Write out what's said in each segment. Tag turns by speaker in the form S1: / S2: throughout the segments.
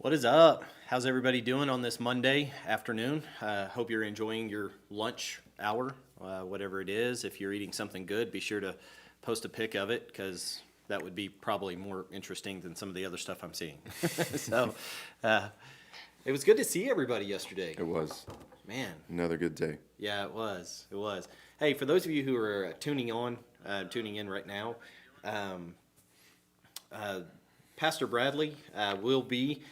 S1: What is up? How's everybody doing on this Monday afternoon? Hope you're enjoying your lunch hour, whatever it is. If you're eating something good, be sure to post a pic of it because that would be probably more interesting than some of the other stuff I'm seeing. So, it was good to see everybody yesterday.
S2: It was
S1: Man,
S2: another good day.
S1: yeah, it was. It was. Hey, for those of you who are tuning in right now, um, Pastor Bradley will be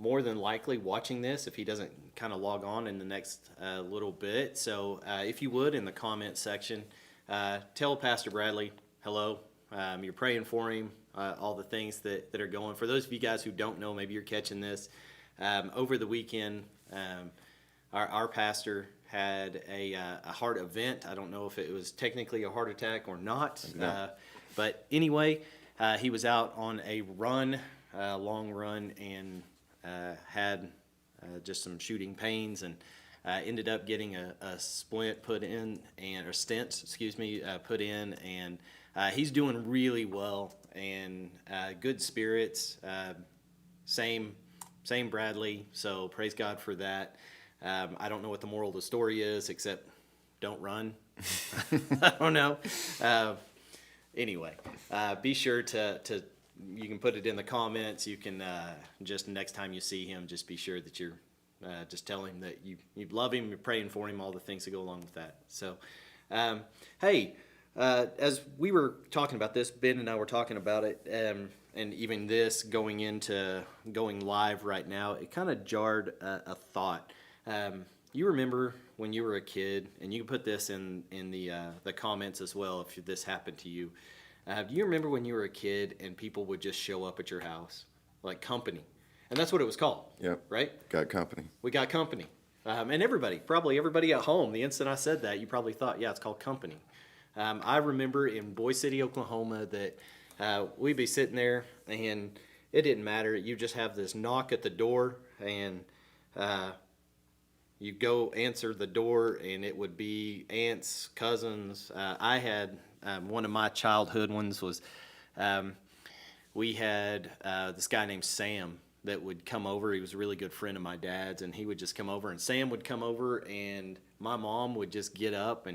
S1: more than likely watching this if he doesn't kind of log on in the next little bit. So if you would, in the comment section, tell Pastor Bradley hello. You're praying for him, all the things that are going. For those of you guys who don't know, maybe you're catching this. Over the weekend, our pastor had a heart event. I don't know if it was technically a heart attack or not.
S2: No.
S1: But anyway, he was out on a run, long run, and had just some shooting pains, and ended up getting a splint put in, or stent, put in, and he's doing really well, and good spirits, same Bradley, so praise God for that. I don't know what the moral of the story is, except don't run. I don't know. Anyway, be sure to you can put it in the comments. You can just next time you see him, just be sure that you're just tell him that you love him, you're praying for him, all the things that go along with that. So, hey, as we were talking about this, Ben and I were talking about it, and even this going live right now, it kind of jarred a thought. You remember when you were a kid, and you can put this in the comments as well if this happened to you. Do you remember when you were a kid and people would just show up at your house, like company? And that's what it was called.
S2: Yep.
S1: Right?
S2: Got company.
S1: We got company. And probably everybody at home, the instant I said that, you probably thought, yeah, it's called company. I remember in Boise City, Oklahoma, that we'd be sitting there, and it didn't matter. You just have this knock at the door, and you go answer the door, and it would be aunts, cousins. I had one of my childhood ones was we had this guy named Sam that would come over. He was a really good friend of my dad's, and he would just come over, and Sam would come over, and my mom would just get up,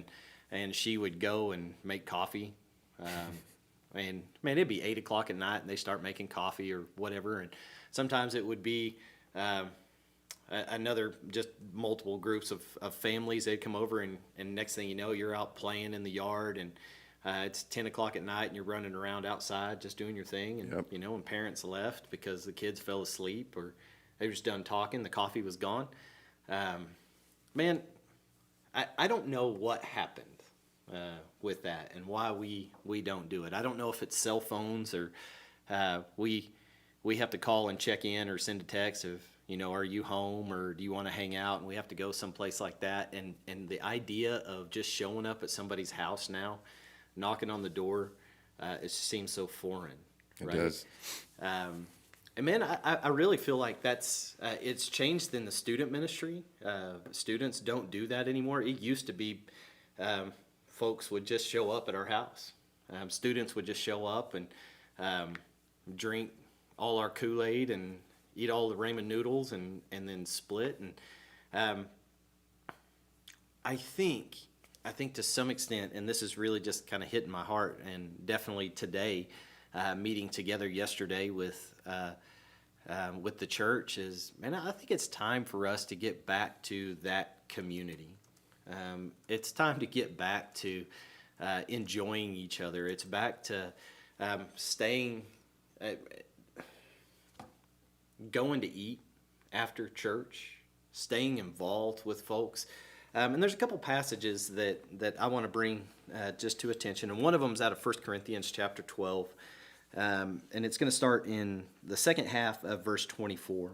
S1: and she would go and make coffee. And man, it'd be 8 o'clock at night, and they start making coffee or whatever, and sometimes it would be another, just multiple groups of families. They'd come over, and next thing you know, you're out playing in the yard, and it's 10 o'clock at night, and you're running around outside just doing your thing. And,
S2: Yep.
S1: and parents left because the kids fell asleep or they were just done talking. The coffee was gone. Man, I don't know what happened with that and why we don't do it. I don't know if it's cell phones or we have to call and check in or send a text of, are you home or do you want to hang out? And we have to go someplace like that. And the idea of just showing up at somebody's house now, knocking on the door, it seems so foreign. Right?
S2: It does.
S1: And man, I really feel like that's it's changed in the student ministry. Students don't do that anymore. It used to be folks would just show up at our house. Students would just show up and drink all our Kool-Aid and eat all the ramen noodles and then split. And I think to some extent, and this is really just kind of hitting my heart, and definitely today, meeting together yesterday with the church is, man, I think it's time for us to get back to that community. It's time to get back to enjoying each other. It's back to staying, going to eat after church, staying involved with folks. And there's a couple passages that I want to bring just to attention. And one of them is out of 1 Corinthians chapter 12. And it's going to start in the second half of verse 24.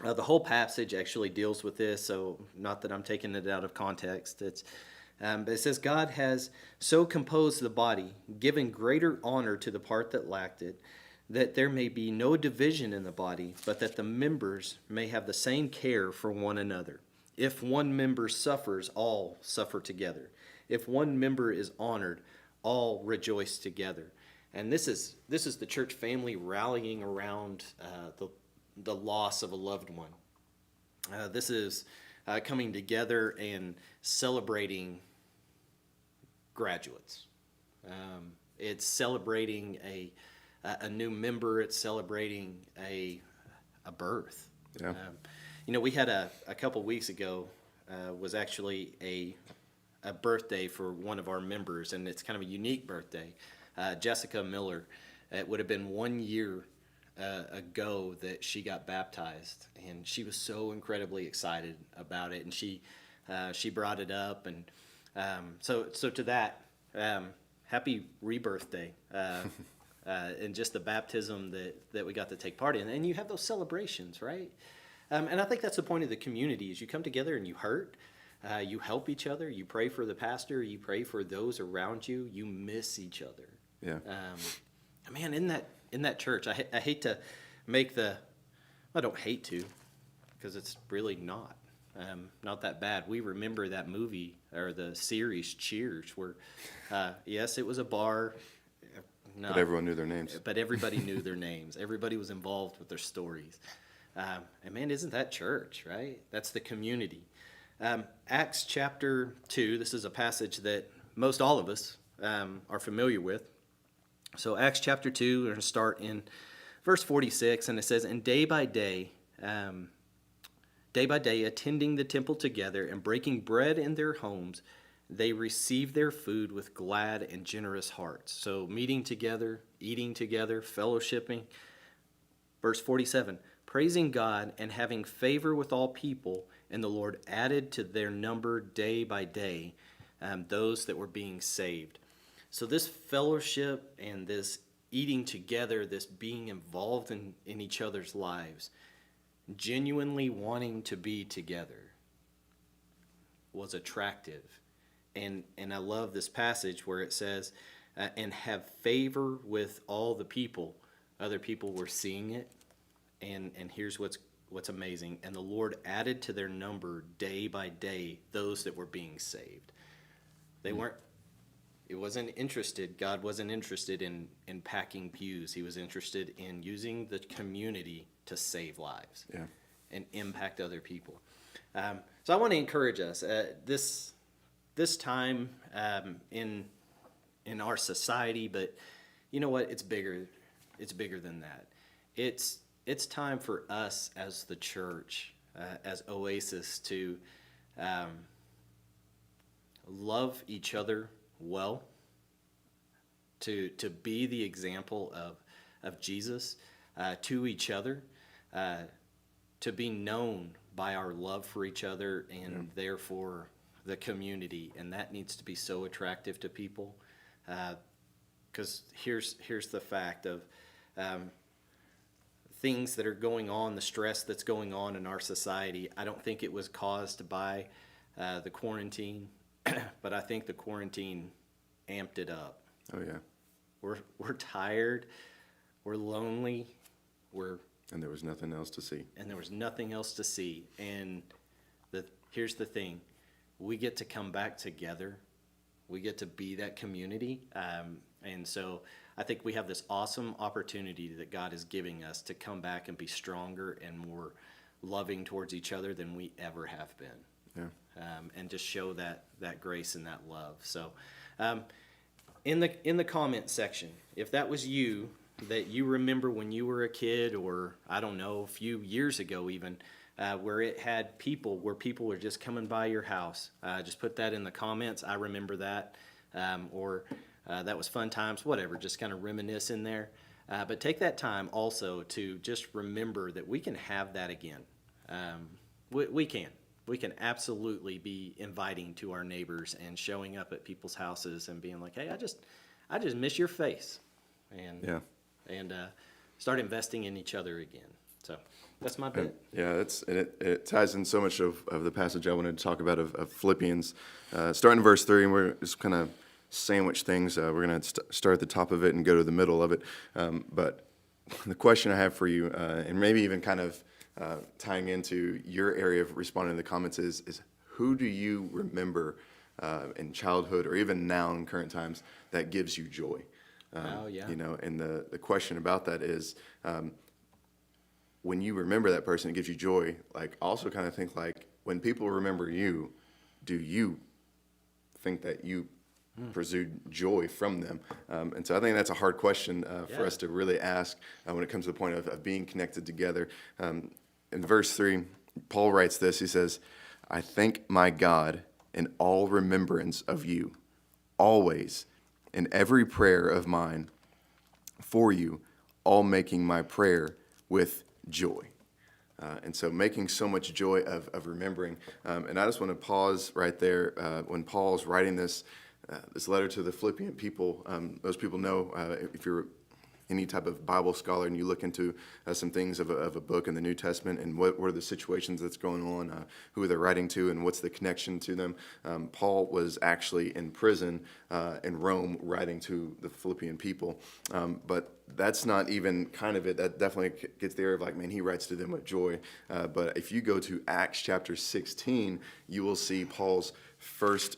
S1: The whole passage actually deals with this, so not that I'm taking it out of context. But it says, God has so composed the body, given greater honor to the part that lacked it, that there may be no division in the body, but that the members may have the same care for one another. If one member suffers, all suffer together. If one member is honored, all rejoice together. And this is the church family rallying around the loss of a loved one. This is coming together and celebrating graduates. It's celebrating a new member. It's celebrating a birth.
S2: Yeah.
S1: We had a couple weeks ago was actually a birthday for one of our members, and it's kind of a unique birthday. Jessica Miller. It would have been 1 year ago that she got baptized, and she was so incredibly excited about it, and she brought it up, and so to that, happy rebirth day, and just the baptism that we got to take part in, and you have those celebrations, right? And I think that's the point of the community is you come together and you hurt, you help each other, you pray for the pastor, you pray for those around you, you miss each other.
S2: Yeah.
S1: Man, in that church, I hate to make I don't hate to, because it's really not that bad. We remember that movie or the series Cheers, where yes, it was a bar. No,
S2: But everyone knew their names.
S1: But everybody knew their names. Everybody was involved with their stories. And man, isn't that church, right? That's the community. Acts chapter 2, this is a passage that most all of us are familiar with. So Acts chapter 2, we're going to start in verse 46, and it says, "And day by day, attending the temple together and breaking bread in their homes, they received their food with glad and generous hearts." So meeting together, eating together, fellowshipping. Verse 47, "Praising God and having favor with all people, and the Lord added to their number day by day those that were being saved." So this fellowship and this eating together, this being involved in each other's lives, genuinely wanting to be together was attractive. And I love this passage where it says, and have favor with all the people. Other people were seeing it. And here's what's amazing. And the Lord added to their number day by day those that were being saved. God wasn't interested in packing pews. He was interested in using the community to save lives and impact other people. So I want to encourage us. This time in our society, but you know what? It's bigger. It's bigger than that. It's time for us as the church, as Oasis, to love each other well, to be the example of Jesus to each other, to be known by our love for each other and therefore the community, and that needs to be so attractive to people, because here's the fact of things that are going on, the stress that's going on in our society. I don't think it was caused by the quarantine, but I think the quarantine amped it up.
S2: Oh yeah.
S1: We're tired, we're lonely,
S2: and there was nothing else to see.
S1: And here's the thing, we get to come back together. We get to be that community. And so I think we have this awesome opportunity that God is giving us to come back and be stronger and more loving towards each other than we ever have been.
S2: Yeah.
S1: And just show that grace and that love. So in the comment section, if that was you, that you remember when you were a kid, or I don't know, a few years ago even, where it had people were just coming by your house, just put that in the comments. I remember that. Or that was fun times, whatever, just kind of reminisce in there. But take that time also to just remember that we can have that again. We can absolutely be inviting to our neighbors and showing up at people's houses and being like, hey, I just miss your face. And start investing in each other again. So that's my bit.
S2: Yeah, it ties in so much of the passage I wanted to talk about of Philippians. Starting in verse 3, and we're just kind of sandwich things. We're going to start at the top of it and go to the middle of it. But the question I have for you, and maybe even kind of tying into your area of responding to the comments, is who do you remember in childhood or even now in current times that gives you joy?
S1: Oh, yeah.
S2: And the question about that is, when you remember that person, it gives you joy. Like, also kind of think like, when people remember you, do you think that you pursued joy from them? And so I think that's a hard question for us to really ask when it comes to the point of being connected together. In verse 3, Paul writes this. He says, I thank my God in all remembrance of you, always, in every prayer of mine for you, all making my prayer with joy. And so making so much joy of remembering. And I just want to pause right there when Paul's writing this letter to the Philippian people. Most people know, if you're any type of Bible scholar and you look into some things of a book in the New Testament and what are the situations that's going on, who they're writing to, and what's the connection to them. Paul was actually in prison in Rome writing to the Philippian people. But that's not even kind of it. That definitely gets the air of like, man, he writes to them with joy. But if you go to Acts chapter 16, you will see Paul's first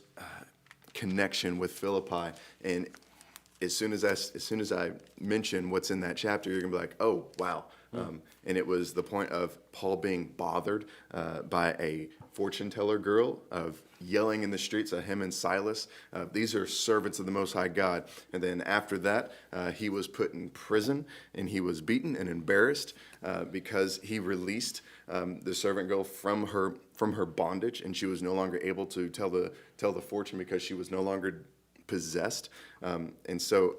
S2: connection with Philippi. And as soon as I mention what's in that chapter, you're gonna be like, oh wow. And it was the point of Paul being bothered by a fortune teller girl, of yelling in the streets at him and Silas. These are servants of the Most High God. And then after that, he was put in prison, and he was beaten and embarrassed because he released the servant girl from her bondage, and she was no longer able to tell the fortune because she was no longer possessed. And so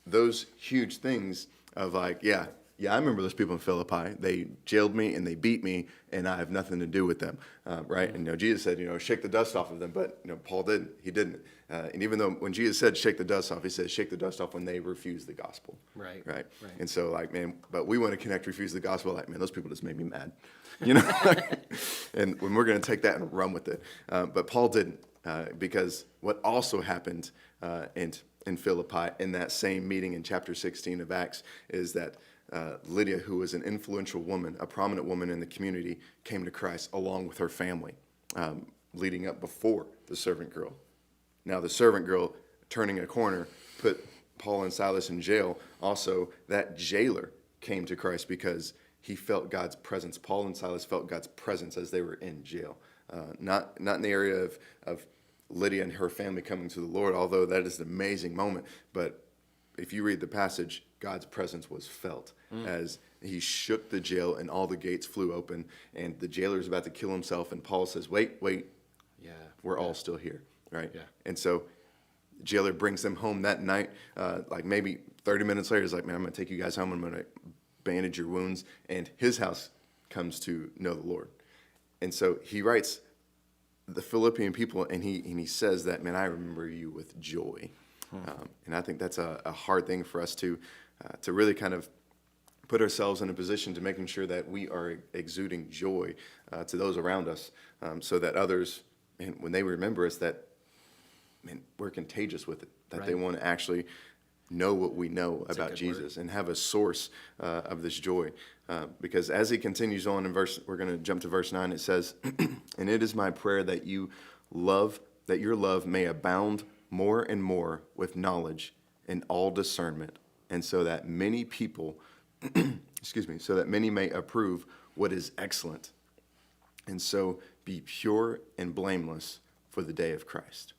S2: those huge things of like, yeah, I remember those people in Philippi. They jailed me and they beat me, and I have nothing to do with them, right? And Jesus said, shake the dust off of them, but Paul didn't. He didn't. And even though when Jesus said shake the dust off, he says shake the dust off when they refuse the gospel. Right. And so like, man, but we want to connect refuse the gospel. Like, man, those people just made me mad, And when we're going to take that and run with it, but Paul didn't, because what also happened in Philippi in that same meeting in chapter 16 of Acts is that Lydia, who was an influential woman, a prominent woman in the community, came to Christ along with her family, leading up before the servant girl. Now the servant girl, turning a corner, put Paul and Silas in jail. Also, that jailer came to Christ because he felt God's presence. Paul and Silas felt God's presence as they were in jail. Not in the area of Lydia and her family coming to the Lord, although that is an amazing moment. But if you read the passage, God's presence was felt as he shook the jail and all the gates flew open, and the jailer is about to kill himself, and Paul says, wait, we're all still here, right? Yeah. And so the jailer brings them home that night, like maybe 30 minutes later, he's like, man, I'm going to take you guys home, I'm going to bandage your wounds, and his house comes to know the Lord. And so he writes the Philippian people, and he says that, man, I remember you with joy. And I think that's a hard thing for us to really kind of put ourselves in a position to making sure that we are exuding joy to those around us, so that others, and when they remember us, that, man, we're contagious with it, that they want to actually know what we know about Jesus and have a source of this joy. Because as he continues on in we're going to jump to verse 9, it says, and it is my prayer that your love may abound more and more with knowledge and all discernment, and so that many people, so that many may approve what is excellent, and so be pure and blameless for the day of Christ.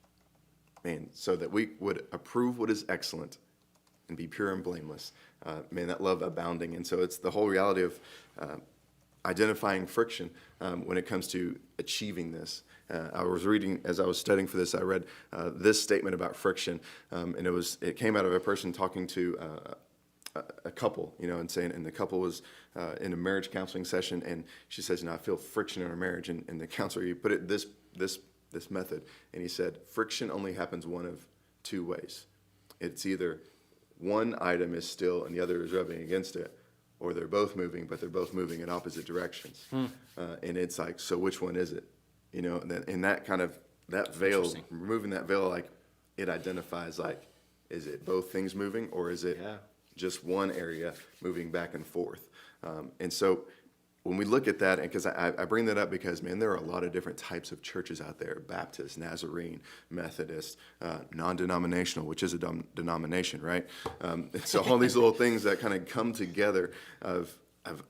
S2: Man, so that we would approve what is excellent and be pure and blameless. Man, that love abounding. And so it's the whole reality of identifying friction when it comes to achieving this. I was reading, as I was studying for this, I read this statement about friction, and it came out of a person talking to a couple, and saying, and the couple was in a marriage counseling session, and she says, I feel friction in our marriage, and the counselor, he put it this method, and he said, friction only happens one of two ways. It's either one item is still and the other is rubbing against it, or they're both moving, but they're both moving in opposite directions. And it's like, so which one is it? And that kind of, that veil, removing that veil, like, it identifies, like, is it both things moving, or is it just one area moving back and forth? And so when we look at that, and because I bring that up because, man, there are a lot of different types of churches out there: Baptist, Nazarene, Methodist, non-denominational, which is a denomination, right? And so all these little things that kind of come together of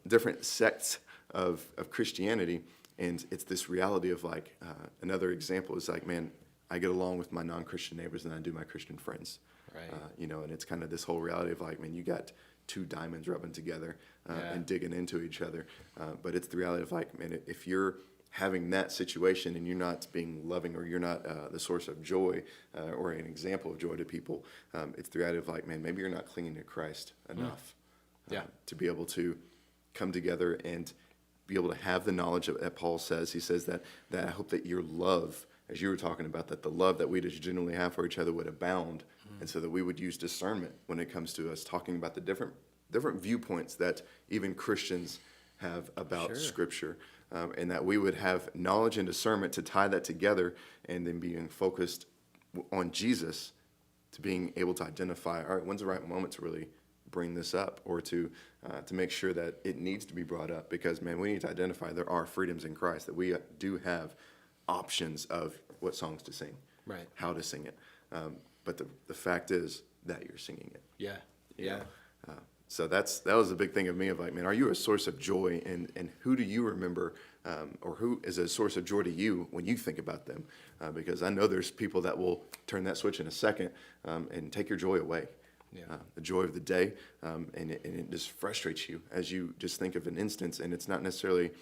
S2: different sects of Christianity, and it's this reality of like another example is like, man, I get along with my non-Christian neighbors than I do my Christian friends.
S1: Right.
S2: And it's kind of this whole reality of like, man, you got two diamonds rubbing together and digging into each other. But it's the reality of like, man, if you're having that situation and you're not being loving or you're not the source of joy or an example of joy to people, it's the reality of like, man, maybe you're not clinging to Christ enough to be able to come together and be able to have the knowledge that Paul says. He says that I hope that your love, as you were talking about, that the love that we just genuinely have for each other would abound, and so that we would use discernment when it comes to us talking about the different viewpoints that even Christians have about Scripture, and that we would have knowledge and discernment to tie that together, and then being focused on Jesus, to being able to identify, all right, when's the right moment to really bring this up, or to make sure that it needs to be brought up, because, man, we need to identify there are freedoms in Christ, that we do have options of what songs to sing,
S1: right,
S2: how to sing it, but the fact is that you're singing it.
S1: Yeah.
S2: So that was a big thing of me of like, man, are you a source of joy, and who do you remember, or who is a source of joy to you when you think about them? Because I know there's people that will turn that switch in a second and take your joy away. The joy of the day, and it just frustrates you as you just think of an instance, and it's not necessarily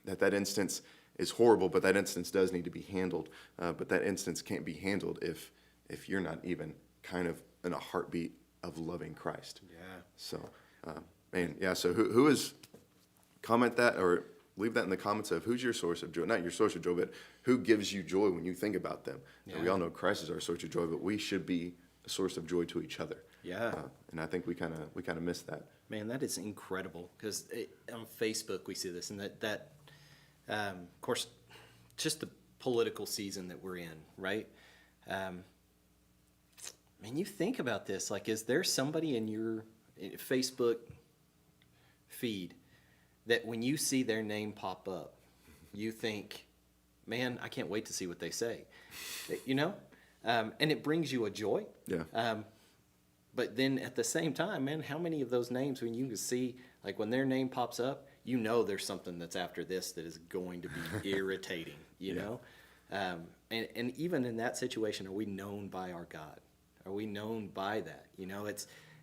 S2: that instance is horrible, but that instance does need to be handled. But that instance can't be handled if you're not even kind of in a heartbeat of loving Christ.
S1: Yeah.
S2: So, so who is, comment that or leave that in the comments of who's your source of joy, not your source of joy, but who gives you joy when you think about them. Yeah. We all know Christ is our source of joy, but we should be a source of joy to each other.
S1: Yeah.
S2: And I think we kind of miss that.
S1: Man, that is incredible, because on Facebook we see this, and that of course, just the political season that we're in, right? Man, you think about this, like, is there somebody in your Facebook feed that when you see their name pop up, you think, man, I can't wait to see what they say, and it brings you a joy.
S2: Yeah.
S1: But then at the same time, man, how many of those names, when you can see, like when their name pops up, there's something that's after this that is going to be irritating, you know? And even in that situation, are we known by our God? Are we known by that?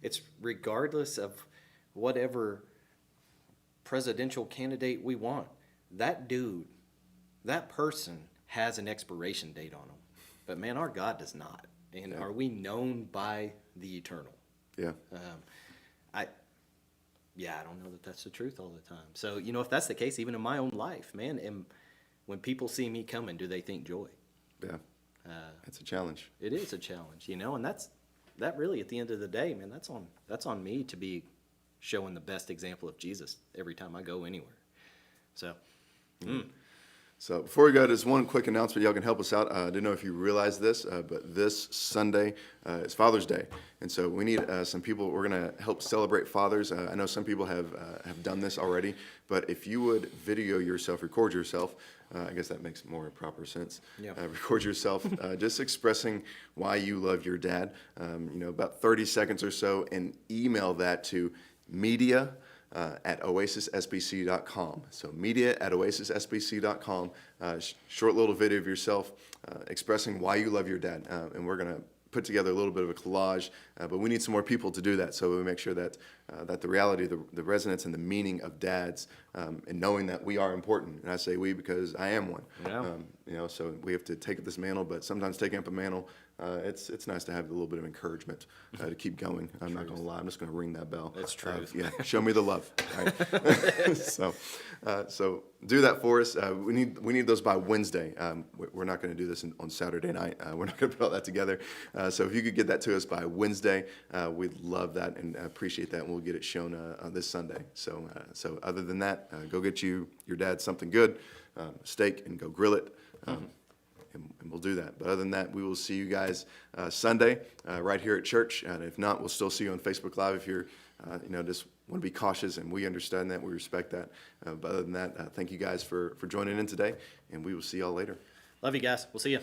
S1: It's regardless of whatever presidential candidate we want. That dude, that person has an expiration date on him. But man, our God does not. And are we known by the eternal?
S2: Yeah.
S1: I don't know that that's the truth all the time. So, if that's the case, even in my own life, man, when people see me coming, do they think joy?
S2: Yeah. It's a challenge.
S1: It is a challenge, and that really, at the end of the day, man, that's on me to be showing the best example of Jesus every time I go anywhere. So,
S2: So before we go, just one quick announcement. Y'all can help us out. I didn't know if you realize this, but this Sunday is Father's Day. And so we need some people. We're going to help celebrate fathers. I know some people have done this already, but if you would video yourself, record yourself, I guess that makes more proper sense.
S1: Yeah.
S2: Record yourself just expressing why you love your dad, about 30 seconds or so, and email that to media at oasissbc.com. So media at oasissbc.com. Short little video of yourself expressing why you love your dad. And we're going to put together a little bit of a collage, but we need some more people to do that. So we make sure that the reality, the resonance and the meaning of dads, and knowing that we are important. And I say we because I am one.
S1: Yeah.
S2: So we have to take up this mantle, but sometimes taking up a mantle, it's nice to have a little bit of encouragement to keep going. I'm not going to lie. I'm just going to ring that bell.
S1: That's truth.
S2: Show me the love. Right? So do that for us. We need those by Wednesday. We're not going to do this on Saturday night. We're not going to put all that together. So if you could get that to us by Wednesday, we'd love that and appreciate that. And we'll get it shown this Sunday. So other than that, go get your dad something good, steak, and go grill it. And we'll do that. But other than that, we will see you guys Sunday right here at church. And if not, we'll still see you on Facebook Live if you're, just want to be cautious. And we understand that. We respect that. But other than that, thank you guys for joining in today. And we will see y'all later.
S1: Love you guys. We'll see you.